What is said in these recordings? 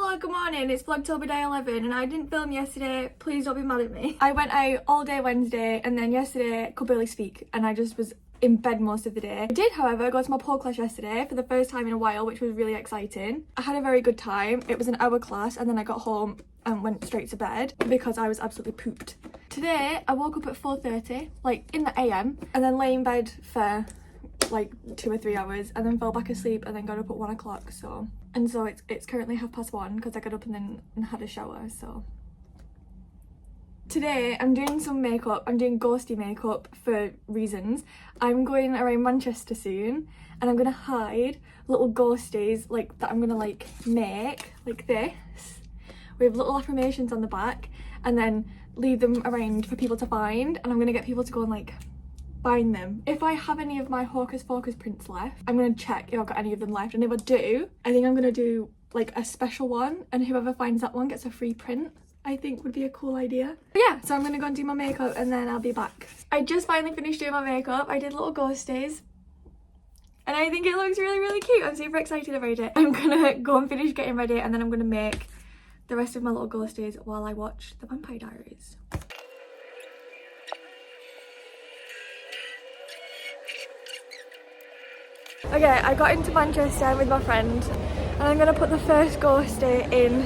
Hello, good morning, it's Vlogtober day 11 and I didn't film yesterday, please don't be mad at me. I went out all day Wednesday and then yesterday could barely speak and I just was in bed most of the day. I did, however, go to my pole class yesterday for the first time in a while, which was really exciting. I had a very good time. It was an hour class and then I got home and went straight to bed because I was absolutely pooped. Today, I woke up at 4:30, like in the AM, and then lay in bed for like 2 or 3 hours and then fell back asleep and then got up at 1 o'clock, so it's currently 1:30 because I got up and then had a shower. So today I'm doing some makeup. I'm doing ghosty makeup for reasons. I'm going around Manchester soon and I'm gonna hide little ghosties like that. I'm gonna like make like this with little affirmations on the back and then leave them around for people to find, and I'm gonna get people to go and like find them. If I have any of my Hocus Pocus prints left, I'm gonna check if I've got any of them left, and if I do, I think I'm gonna do like a special one, and whoever finds that one gets a free print. I think would be a cool idea. But yeah, so I'm gonna go and do my makeup and then I'll be back. I just finally finished doing my makeup. I did little ghosties and I think it looks really, really cute. I'm super excited about it. I'm gonna go and finish getting ready and then I'm gonna make the rest of my little ghosties while I watch The Vampire Diaries. Okay, I got into Manchester with my friend and I'm gonna put the first ghosty in.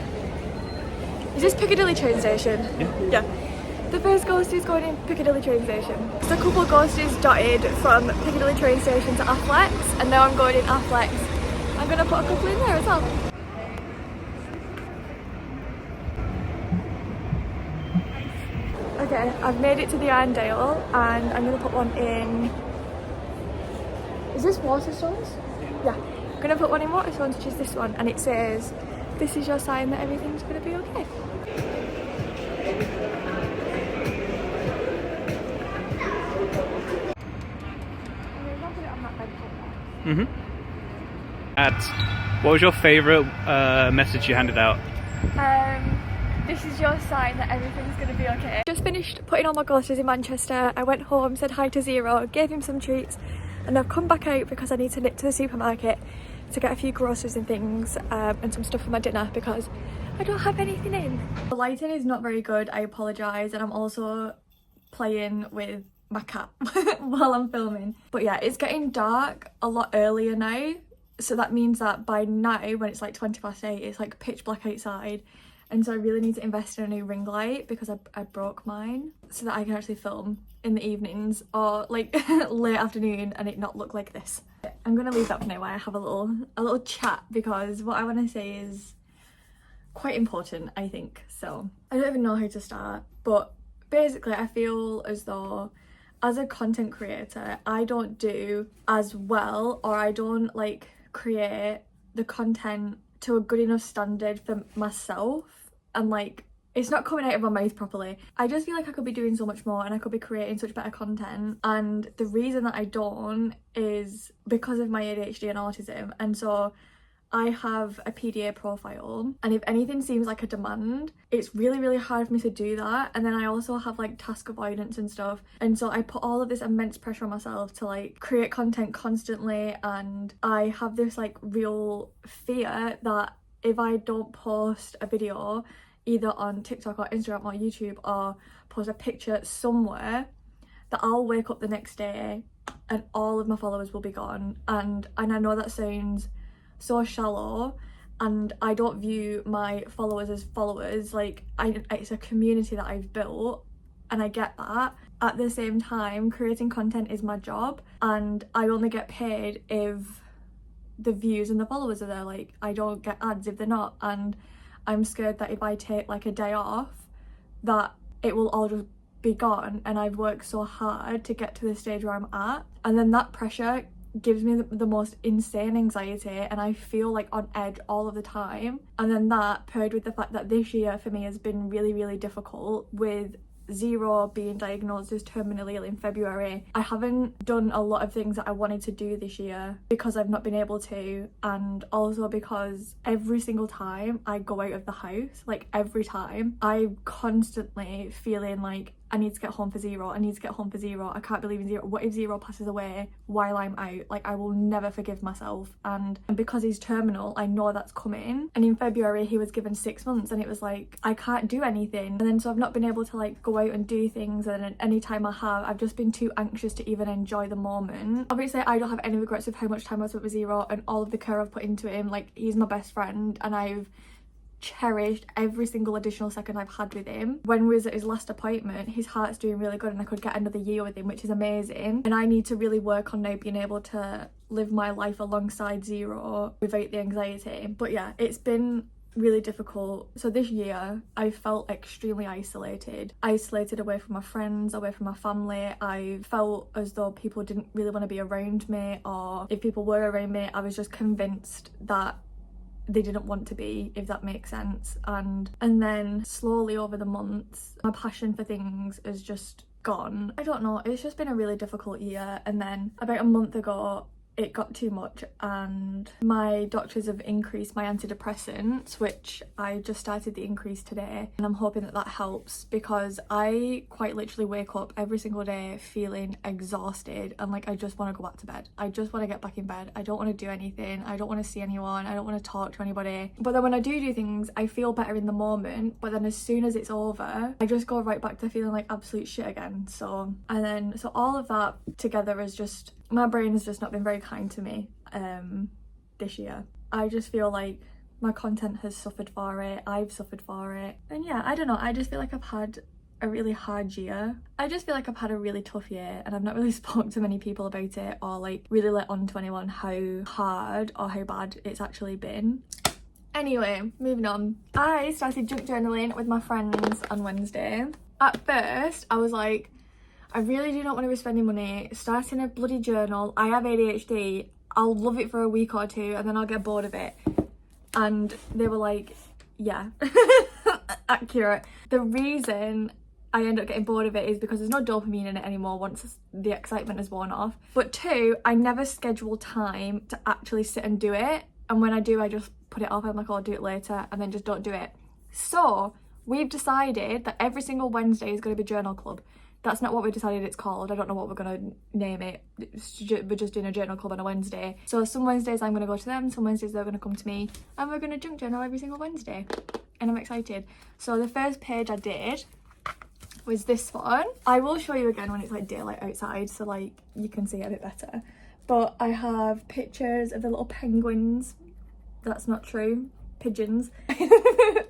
Is this Piccadilly train station? Yeah. The first ghosty is going in Piccadilly train station. There's a couple of ghosties dotted from Piccadilly train station to Afflex, and now I'm going in Afflex. I'm gonna put a couple in there as well. Okay, I've made it to the Arndale and I'm gonna put one in. Is this Waterstones? Yeah. I'm gonna put one in Waterstones, which is this one, and it says, "This is your sign that everything's gonna be okay." What was your favourite message you handed out? This is your sign that everything's gonna be okay. Just finished putting on my ghosties in Manchester. I went home, said hi to Zero, gave him some treats, and I've come back out because I need to nip to the supermarket to get a few groceries and things and some stuff for my dinner because I don't have anything in. The lighting is not very good, I apologise, and I'm also playing with my cat while I'm filming. But yeah, it's getting dark a lot earlier now, so that means that by now when it's like 8:20 it's like pitch black outside, and so I really need to invest in a new ring light because I broke mine, so that I can actually film in the evenings or like late afternoon and it not look like this. I'm gonna leave that for now while I have a little chat because what I want to say is quite important, I think. So I don't even know how to start, but basically I feel as though as a content creator I don't do as well, or I don't like create the content to a good enough standard for myself, and like it's not coming out of my mouth properly. I just feel like I could be doing so much more and I could be creating such better content, and the reason that I don't is because of my ADHD and autism. And so I have a PDA profile, and if anything seems like a demand, it's really, really hard for me to do that. And then I also have like task avoidance and stuff, and so I put all of this immense pressure on myself to like create content constantly, and I have this like real fear that if I don't post a video either on TikTok or Instagram or YouTube or post a picture somewhere, that I'll wake up the next day and all of my followers will be gone. And I know that sounds so shallow, and I don't view my followers as followers, like it's a community that I've built, and I get that. At the same time, creating content is my job and I only get paid if the views and the followers are there. Like I don't get ads if they're not, and I'm scared that if I take like a day off that it will all just be gone, and I've worked so hard to get to the stage where I'm at, and then that pressure gives me the most insane anxiety and I feel like on edge all of the time. And then that paired with the fact that this year for me has been really, really difficult, with Zero being diagnosed as terminally ill in February. I haven't done a lot of things that I wanted to do this year because I've not been able to, and also because every single time I go out of the house, like every time, I'm constantly feeling like I need to get home for zero, I need to get home for zero, I can't believe in zero, what if zero passes away while I'm out? Like, I will never forgive myself. And because he's terminal, I know that's coming. And in February he was given 6 months, and it was like, I can't do anything. And then so I've not been able to like go out and do things, and any time I have, I've just been too anxious to even enjoy the moment. Obviously I don't have any regrets of how much time I spent with Zero and all of the care I've put into him. Like, he's my best friend, and I've cherished every single additional second I've had with him. When we was at his last appointment, his heart's doing really good and I could get another year with him, which is amazing. And I need to really work on now being able to live my life alongside Zero without the anxiety. But yeah, it's been really difficult. So this year I felt extremely isolated away from my friends, away from my family. I felt as though people didn't really want to be around me, or if people were around me, I was just convinced that they didn't want to be, if that makes sense. And then slowly over the months, my passion for things has just gone. I don't know, it's just been a really difficult year. And then about a month ago, it got too much, and my doctors have increased my antidepressants, which I just started the increase today, and I'm hoping that that helps, because I quite literally wake up every single day feeling exhausted and like I just want to go back to bed. I just want to get back in bed. I don't want to do anything, I don't want to see anyone, I don't want to talk to anybody. But then when I do things, I feel better in the moment, but then as soon as it's over, I just go right back to feeling like absolute shit again. So all of that together is just, my brain has just not been very kind to me this year. I just feel like my content has suffered for it, I've suffered for it. And yeah, I don't know, I just feel like I've had a really hard year. I just feel like I've had a really tough year, and I've not really spoken to many people about it, or like really let on to anyone how hard or how bad it's actually been. Anyway, moving on. I started junk journaling with my friends on Wednesday. At first, I was like, I really do not want to be spending money starting a bloody journal. I have ADHD. I'll love it for a week or two and then I'll get bored of it. And they were like, yeah, accurate. The reason I end up getting bored of it is because there's no dopamine in it anymore once the excitement has worn off. But two, I never schedule time to actually sit and do it. And when I do, I just put it off. I'm like, oh, I'll do it later, and then just don't do it. So we've decided that every single Wednesday is going to be journal club. That's not what we decided it's called. I don't know what we're going to name it. We're just doing a journal club on a Wednesday. So some Wednesdays I'm going to go to them, some Wednesdays they're going to come to me, and we're going to junk journal every single Wednesday. And I'm excited. So the first page I did was this one. I will show you again when it's like daylight outside, so like you can see it a bit better. But I have pictures of the little penguins. That's not true. Pigeons.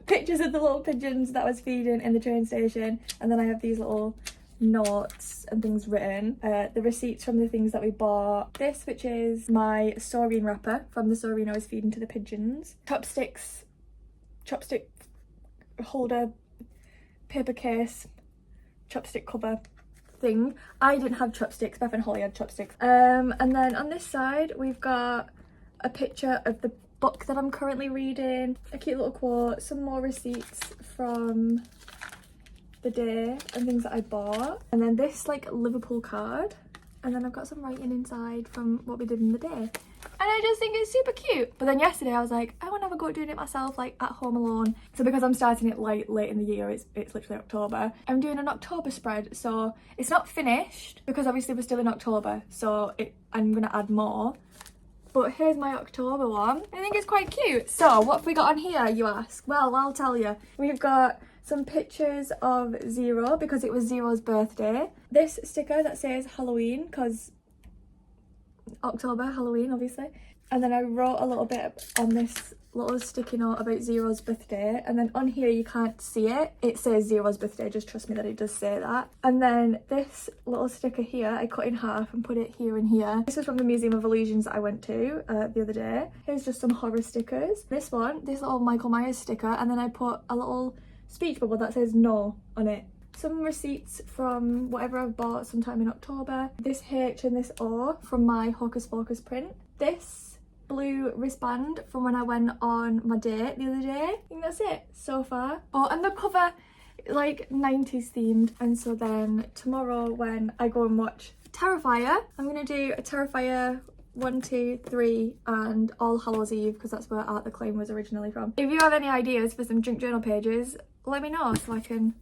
Pictures of the little pigeons that I was feeding in the train station. And then I have these little notes and things written, the receipts from the things that we bought, this which is my saurine wrapper from the saurine I was feeding to the pigeons, chopstick holder, paper case, chopstick cover thing. I didn't have chopsticks, Beth and Holly had chopsticks. And then on this side we've got a picture of the book that I'm currently reading, a cute little quote, some more receipts from the day and things that I bought, and then this like Liverpool card, and then I've got some writing inside from what we did in the day, and I just think it's super cute. But then yesterday I was like, I want to have a go at doing it myself, like at home alone. So because I'm starting it late in the year, it's literally October, I'm doing an October spread. So it's not finished because obviously we're still in October, so I'm gonna add more. But here's my October one. I think it's quite cute. So what have we got on here, you ask? Well, I'll tell you. We've got some pictures of Zero because it was Zero's birthday. This sticker that says Halloween, because October, Halloween, obviously. And then I wrote a little bit on this little sticky note about Zero's birthday, and then on here you can't see it, it says Zero's birthday, just trust me that it does say that. And then this little sticker here I cut in half and put it here and here. This was from the Museum of Illusions that I went to the other day. Here's just some horror stickers. This little Michael Myers sticker, and then I put a little speech bubble that says no on it. Some receipts from whatever I've bought sometime in October. This H and this O from my Hocus Pocus print. This blue wristband from when I went on my date the other day. I think that's it so far. Oh, and the cover, like 90s themed. And so then tomorrow when I go and watch Terrifier, I'm gonna do a Terrifier 1, 2, 3 and All Hallows Eve, because that's where Art the Clown was originally from. If you have any ideas for some junk journal pages, let me know so I can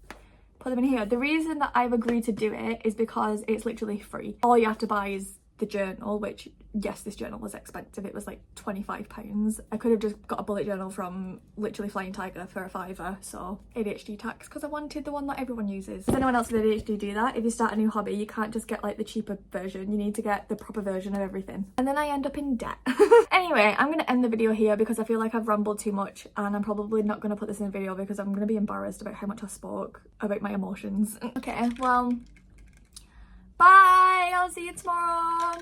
put them in here. The reason that I've agreed to do it is because it's literally free. All you have to buy is the journal, which, yes, this journal was expensive. It was like £25. I could have just got a bullet journal from literally Flying Tiger for a £5, so ADHD tax, because I wanted the one that everyone uses. Does anyone else with ADHD do that? If you start a new hobby, you can't just get like the cheaper version, you need to get the proper version of everything. And then I end up in debt. Anyway, I'm gonna end the video here because I feel like I've rambled too much, and I'm probably not gonna put this in a video because I'm gonna be embarrassed about how much I spoke about my emotions. Okay, well, bye, I'll see you tomorrow.